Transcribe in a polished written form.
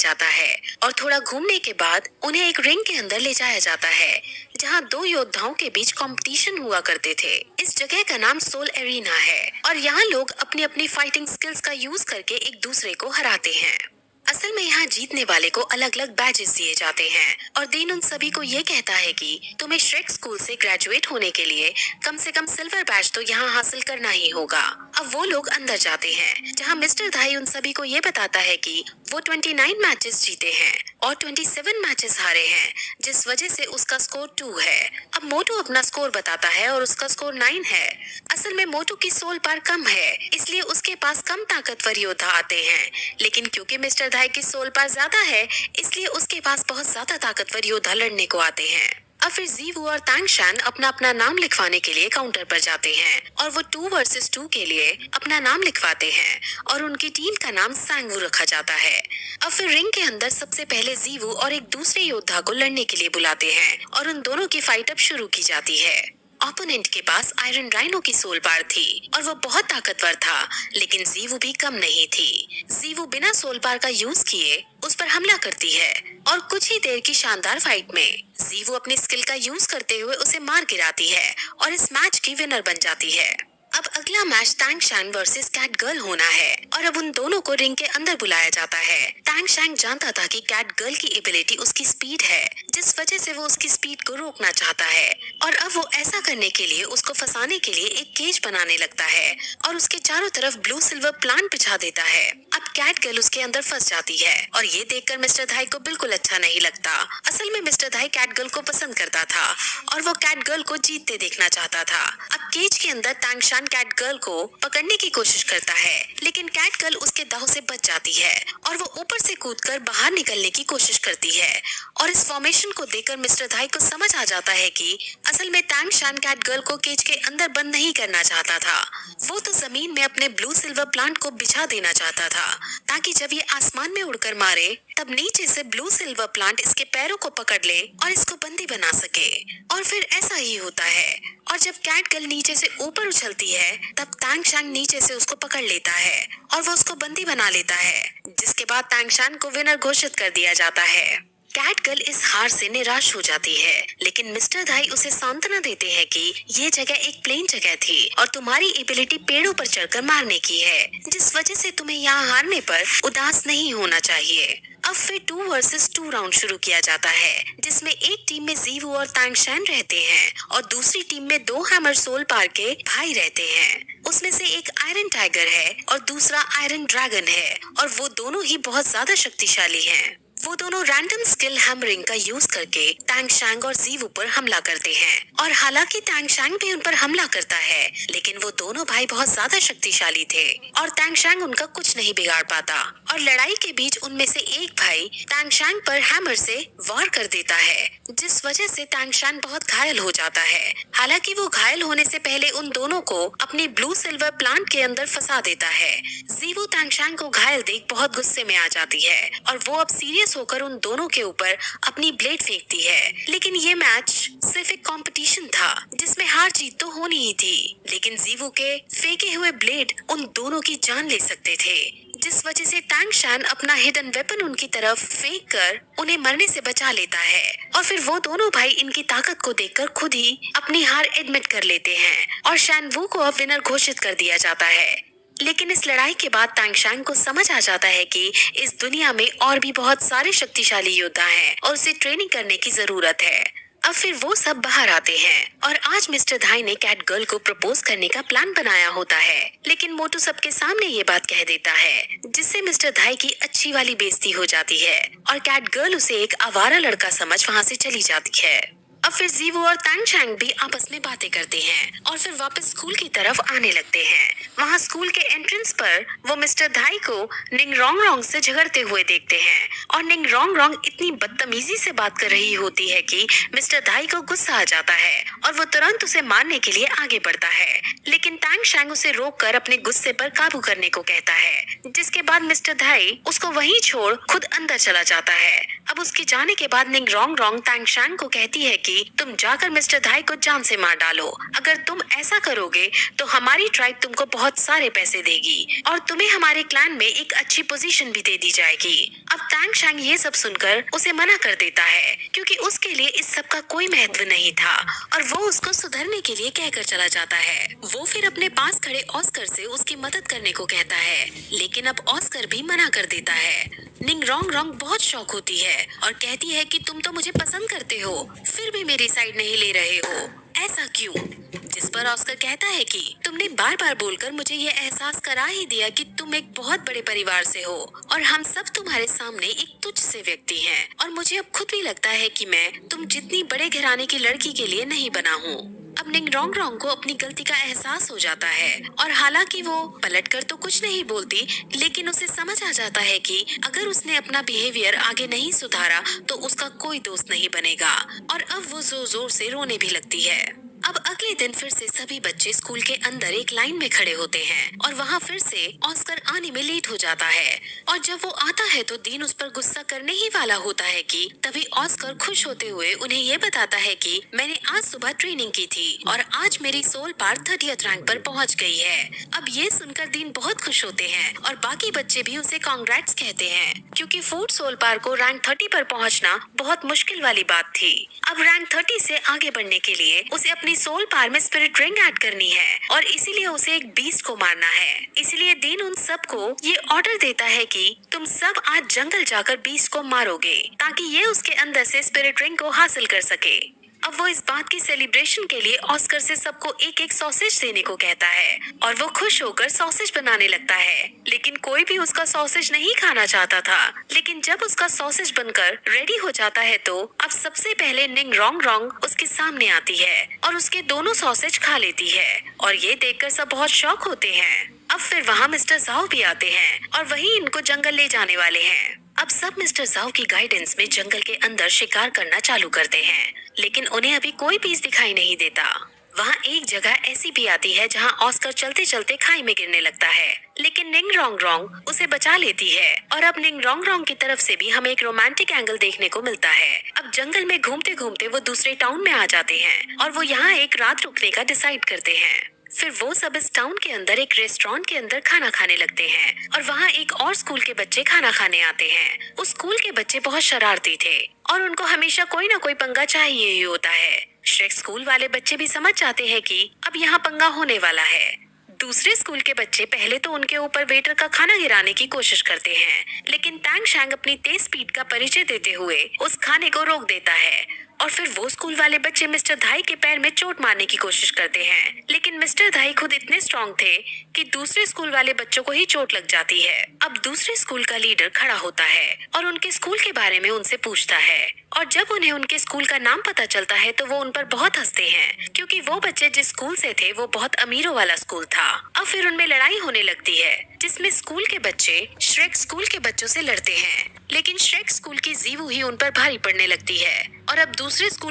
जाता है और थोड़ा घूमने के बाद उन्हें एक रिंग के अंदर ले जाया जाता है जहां दो योद्धाओं के बीच कंपटीशन हुआ करते थे। इस जगह का नाम सोल एरिना है और यहाँ लोग अपनी अपनी फाइटिंग स्किल्स का यूज करके एक दूसरे को हराते हैं। असल में यहाँ जीतने वाले को अलग अलग बैजेस दिए जाते हैं और दिन उन सभी को ये कहता है कि तुम्हें श्रेक स्कूल से ग्रेजुएट होने के लिए कम से कम सिल्वर बैज तो यहाँ हासिल करना ही होगा। अब वो लोग अंदर जाते हैं जहाँ मिस्टर धाई उन सभी को ये बताता है कि वो 29 मैचेस जीते हैं और 27 मैचेस हारे हैं, जिस वजह से उसका स्कोर 2 है। अब मोटू अपना स्कोर बताता है और उसका स्कोर 9 है। असल में मोटू की सोल पार कम है, इसलिए उसके पास कम ताकतवर योद्धा आते हैं, लेकिन क्योंकि मिस्टर धाई की सोल पार ज्यादा है इसलिए उसके पास बहुत ज्यादा ताकतवर योद्धा लड़ने को आते हैं। अब फिर जीवू और तांगशान अपना अपना नाम लिखवाने के लिए काउंटर पर जाते हैं और वो 2 वर्सेस 2 के लिए अपना नाम लिखवाते हैं और उनकी टीम का नाम सांगवू रखा जाता है। अब फिर रिंग के अंदर सबसे पहले जीवू और एक दूसरे योद्धा को लड़ने के लिए बुलाते हैं और उन दोनों की फाइट अब शुरू की जाती है। ओपोनेंट के पास आयरन राइनो की सोल पार थी और वो बहुत ताकतवर था, लेकिन जीवू भी कम नहीं थी। जीवू बिना सोल पार का यूज किए उस पर हमला करती है और कुछ ही देर की शानदार फाइट में जीवू अपनी स्किल का यूज करते हुए उसे मार गिराती है और इस मैच की विनर बन जाती है। अब अगला match Tangshan versus cat girl होना है और अब उन दोनों को रिंग के अंदर बुलाया जाता है। तांगशान जानता था कि कैट गर्ल की एबिलिटी उसकी स्पीड है, जिस वजह से वो उसकी स्पीड को रोकना चाहता है और अब वो ऐसा करने के लिए उसको फंसाने के लिए एक केज बनाने लगता है और उसके चारों तरफ ब्लू सिल्वर प्लांट बिछा देता है। अब कैट गर्ल उसके अंदर फंस जाती है और ये देखकर मिस्टर धाई को बिल्कुल अच्छा नहीं लगता। असल में मिस्टर धाई कैट गर्ल को पसंद करता था और वो कैट गर्ल को जीतते देखना चाहता था। अब केज के अंदर तांगशान कैट गर्ल को पकड़ने की कोशिश करता है, लेकिन कैट गर्ल उसके दाव से बच जाती है और वो ऊपर से कूदकर बाहर निकलने की कोशिश करती है और इस फॉर्मेशन को देखकर मिस्टर धाई को समझ आ जाता है कि असल में तांगशान कैट गर्ल को केज के अंदर बंद नहीं करना चाहता था। वो तो जमीन में अपने ब्लू सिल्वर प्लांट को बिछा देना चाहता था ताकि जब ये आसमान में उड़कर मारे तब नीचे से ब्लू सिल्वर प्लांट इसके पैरों को पकड़ ले और इसको बंदी बना सके। और फिर ऐसा ही होता है और जब कैट गर्ल नीचे से ऊपर उछलती है तब तांगशान नीचे से उसको पकड़ लेता है और वो उसको बंदी बना लेता है, जिसके बाद तांगशान को विनर घोषित कर दिया जाता है। कैट गर्ल इस हार से निराश हो जाती है, लेकिन मिस्टर धाई उसे सांत्वना देते हैं कि ये जगह एक प्लेन जगह थी और तुम्हारी एबिलिटी पेड़ों पर चढ़कर मारने की है, जिस वजह से तुम्हें यहाँ हारने पर उदास नहीं होना चाहिए। अब फिर 2 वर्सेस 2 राउंड शुरू किया जाता है, जिसमें एक टीम में जीवू और तांगशान रहते हैं और दूसरी टीम में 2 हैमर सोल पार के भाई रहते हैं। उसमें से एक आयरन टाइगर है और दूसरा आयरन ड्रैगन है और वो दोनों ही बहुत ज्यादा शक्तिशाली हैं। वो दोनों रैंडम स्किल हैमरिंग का यूज करके तांगशांग और जीवू पर हमला करते हैं और हालांकि तांगशांग भी उन पर हमला करता है, लेकिन वो दोनों भाई बहुत ज्यादा शक्तिशाली थे और तांगशांग उनका कुछ नहीं बिगाड़ पाता और लड़ाई के बीच उनमें से एक भाई तांगशांग पर हैमर से वार कर देता है, जिस वजह से तांगशांग बहुत घायल हो जाता है। हालांकि वो घायल होने से पहले उन दोनों को अपनी ब्लू सिल्वर प्लांट के अंदर फंसा देता है। जीवू तांगशांग को घायल देख बहुत गुस्से में आ जाती है और वो अब सीरियस होकर उन दोनों के ऊपर अपनी ब्लेड फेंकती है। लेकिन ये मैच सिर्फ एक कंपटीशन था जिसमें हार जीत तो होनी ही थी, लेकिन जीवू के फेंके हुए ब्लेड उन दोनों की जान ले सकते थे, जिस वजह से तांगशान अपना हिडन वेपन उनकी तरफ फेंक कर उन्हें मरने से बचा लेता है और फिर वो दोनों भाई इनकी ताकत को देखकर खुद ही अपनी हार एडमिट कर लेते हैं और शैनवू को अब विनर घोषित कर दिया जाता है। लेकिन इस लड़ाई के बाद तांगशांग को समझ आ जाता है कि इस दुनिया में और भी बहुत सारे शक्तिशाली योद्धा हैं और उसे ट्रेनिंग करने की जरूरत है। अब फिर वो सब बाहर आते हैं और आज मिस्टर धाई ने कैट गर्ल को प्रपोज करने का प्लान बनाया होता है, लेकिन मोटू सबके सामने ये बात कह देता है, जिससे मिस्टर धाई की अच्छी वाली बेइज्जती हो जाती है और कैट गर्ल उसे एक आवारा लड़का समझ वहाँ से चली जाती है। अब फिर जीवू और तांगशांग भी आपस में बातें करते हैं और फिर वापस स्कूल की तरफ आने लगते हैं। वहाँ स्कूल के एंट्रेंस पर वो मिस्टर धाई को निंग रोंग रोंग से झगड़ते हुए देखते हैं और निंग रोंग रोंग इतनी बदतमीजी से बात कर रही होती है कि मिस्टर धाई को गुस्सा आ जाता है और वो तुरंत उसे मारने के लिए आगे बढ़ता है, लेकिन तांगशांग उसे रोककर अपने गुस्से पर काबू करने को कहता है, जिसके बाद मिस्टर धाई उसको वहीं छोड़ खुद अंदर चला जाता है। अब उसके जाने के बाद निंग रोंग रोंग तांगशांग को कहती है कि तुम जाकर मिस्टर धाई को जान से मार डालो। अगर तुम ऐसा करोगे तो हमारी ट्राइब तुमको बहुत सारे पैसे देगी और तुम्हें हमारे क्लैन में एक अच्छी पोजीशन भी दे दी जाएगी। अब शैंग ये सब सुनकर उसे मना कर देता है क्योंकि उसके लिए इस सब का कोई महत्व नहीं था और वो उसको सुधरने के लिए कहकर चला जाता है। वो फिर अपने पास खड़े ऑस्कर से उसकी मदद करने को कहता है, लेकिन अब ऑस्कर भी मना कर देता है। निंग रोंग रोंग बहुत शौक होती है और कहती है कि तुम तो मुझे पसंद करते हो, फिर भी मेरी साइड नहीं ले रहे हो, ऐसा क्यों? जिस पर ऑस्कर कहता है कि तुमने बार बार बोलकर मुझे ये एहसास करा ही दिया कि तुम एक बहुत बड़े परिवार से हो और हम सब तुम्हारे सामने एक तुच्छ से व्यक्ति हैं और मुझे अब खुद भी लगता है कि मैं तुम जितनी बड़े घराने की लड़की के लिए नहीं बना हूँ। अब निंग रोंग रोंग को अपनी गलती का एहसास हो जाता है और हालांकि वो पलटकर तो कुछ नहीं बोलती, लेकिन उसे समझ आ जाता है कि अगर उसने अपना बिहेवियर आगे नहीं सुधारा तो उसका कोई दोस्त नहीं बनेगा और अब वो जोर जोर से रोने भी लगती है। अब अगले दिन फिर से सभी बच्चे स्कूल के अंदर एक लाइन में खड़े होते हैं और वहाँ फिर से ऑस्कर आने में लेट हो जाता है और जब वो आता है तो डीन उस पर गुस्सा करने ही वाला होता है कि तभी ऑस्कर खुश होते हुए उन्हें ये बताता है कि मैंने आज सुबह ट्रेनिंग की थी और आज मेरी सोल पार 30th रैंक पर पहुँच गई है। अब ये सुनकर डीन बहुत खुश होते हैं और बाकी बच्चे भी उसे कांग्रेट्स कहते हैं क्योंकि फोर्थ सोल पार को रैंक 30 पर पहुँचना बहुत मुश्किल वाली बात थी। अब रैंक 30 से आगे बढ़ने के लिए उसे अपनी सोल पार में स्पिरिट रिंग ऐड करनी है और इसीलिए उसे एक बीस्ट को मारना है। इसलिए डीन उन सबको ये ऑर्डर देता है कि तुम सब आज जंगल जाकर बीस्ट को मारोगे ताकि ये उसके अंदर से स्पिरिट रिंग को हासिल कर सके। अब वो इस बात की सेलिब्रेशन के लिए ऑस्कर से सबको एक एक सॉसेज देने को कहता है और वो खुश होकर सॉसेज बनाने लगता है, लेकिन कोई भी उसका सॉसेज नहीं खाना चाहता था। लेकिन जब उसका सॉसेज बनकर रेडी हो जाता है तो अब सबसे पहले निंग रोंग रोंग उसके सामने आती है और उसके दोनों सॉसेज खा लेती है और ये देखकर सब बहुत शॉक होते हैं। अब फिर वहाँ मिस्टर जाओ भी आते हैं और वही इनको जंगल ले जाने वाले हैं। अब सब मिस्टर जाओ की गाइडेंस में जंगल के अंदर शिकार करना चालू करते हैं, लेकिन उन्हें अभी कोई पीस दिखाई नहीं देता। वहाँ एक जगह ऐसी भी आती है जहाँ ऑस्कर चलते चलते खाई में गिरने लगता है, लेकिन निंग रोंग रोंग उसे बचा लेती है और अब निंग रोंग रोंग की तरफ से भी हमें एक रोमांटिक एंगल देखने को मिलता है। अब जंगल में घूमते घूमते वो दूसरे टाउन में आ जाते हैं और वो यहाँ एक रात रुकने का डिसाइड करते हैं। फिर वो सब इस टाउन के अंदर एक रेस्टोरेंट के अंदर खाना खाने लगते हैं और वहाँ एक और स्कूल के बच्चे खाना खाने आते हैं। उस स्कूल के बच्चे बहुत शरारती थे और उनको हमेशा कोई ना कोई पंगा चाहिए ही होता है। श्रेक स्कूल वाले बच्चे भी समझ जाते हैं कि अब यहाँ पंगा होने वाला है। दूसरे स्कूल के बच्चे पहले तो उनके ऊपर वेटर का खाना गिराने की कोशिश करते हैं, लेकिन टैंग शैंग अपनी तेज स्पीड का परिचय देते हुए उस खाने को रोक देता है और फिर वो स्कूल वाले बच्चे मिस्टर धाई के पैर में चोट मारने की कोशिश करते हैं, लेकिन मिस्टर धाई खुद इतने स्ट्रॉन्ग थे कि दूसरे स्कूल वाले बच्चों को ही चोट लग जाती है। अब दूसरे स्कूल का लीडर खड़ा होता है और उनके स्कूल के बारे में उनसे पूछता है और जब उन्हें उनके स्कूल का नाम पता चलता है तो वो उन पर बहुत हंसते हैं क्योंकि वो बच्चे जिस स्कूल से थे वो बहुत अमीरों वाला स्कूल था। अब फिर उनमें लड़ाई होने लगती है जिसमें स्कूल के बच्चे श्रेक स्कूल के बच्चों से लड़ते हैं, लेकिन श्रेक स्कूल की जीवू ही उन पर भारी पड़ने लगती है और अब दूसरे स्कूल